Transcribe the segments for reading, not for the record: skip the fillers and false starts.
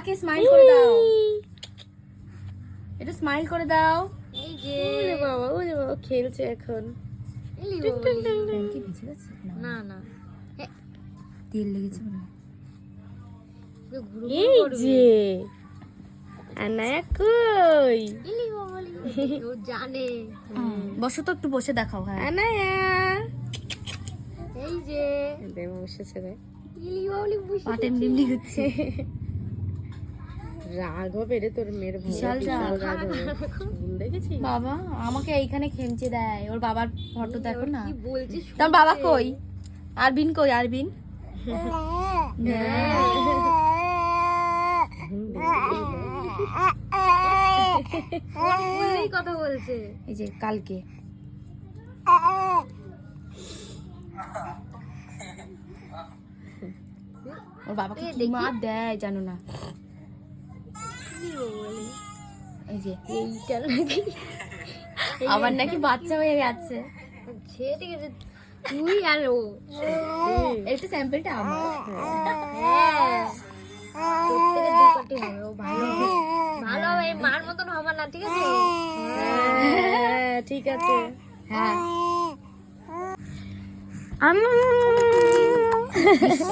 বাবাকে স্মাইল করে দাও, একটু স্মাইল করে দাও। এই যে ওরে বাবা খেলছে এখন। ইলি টুং টুং বাবলি। টুং টুং। প্যান কি ভিজে গেছে? না না তেল লেগেছে মনে হয়। ঘুরু এই যে আনায়া কই? ইলি বাবলি ও জানে। বসো তো, একটু বসে দেখাও। হ্যাঁ আনায়া এই যে দে বসেছে রে। ইলি বাবলি বুঝি পা টেমনি হচ্ছে। রাগ হবে রে তোর মেয়ের, বিশাল রাগ। রাগ হবে। চুল দেখেছিস? বাবা আমাকে এইখানে খেমচে দেয়, ওর বাবার ফটো দেখো না। কি বলছি তোমার বাবা কই? আরবিন কই? আরবিন বললেই কথা বলছে। এই যে কালকে ওর বাবাকে কি মার দেয় জানো না। ইলি বাবলি এই যে এইটা নাকি আবার নাকি বাচ্চা হয়ে গেছে। সে ঠিক আছে তুই আর ও। এইটা স্যাম্পলটা আমার। হ্যাঁ প্রত্যেকের দু পাটি হবে। ও ভালো হবে, ভালো হবে, এই মার মতন হবে না, ঠিক আছে? হ্যাঁ ঠিক আছে। হ্যাঁ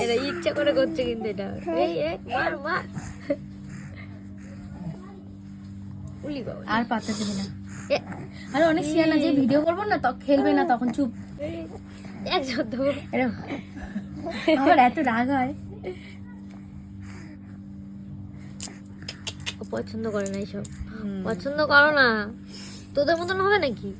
এটা ইচ্ছা করে করছে কিন্তু এটা। এই এক মার মার উলি বাবা। আর পাতা দিবি না। এ, আরে অনেক শিয়ানা যে ভিডিও করবো না তো খেলবে না, তখন চুপ। এক যত এরকম আমার এত রাগ হয়। ও পছন্দ করে না এইসব, পছন্দ করো না, তোদের মতন হবে নাকি?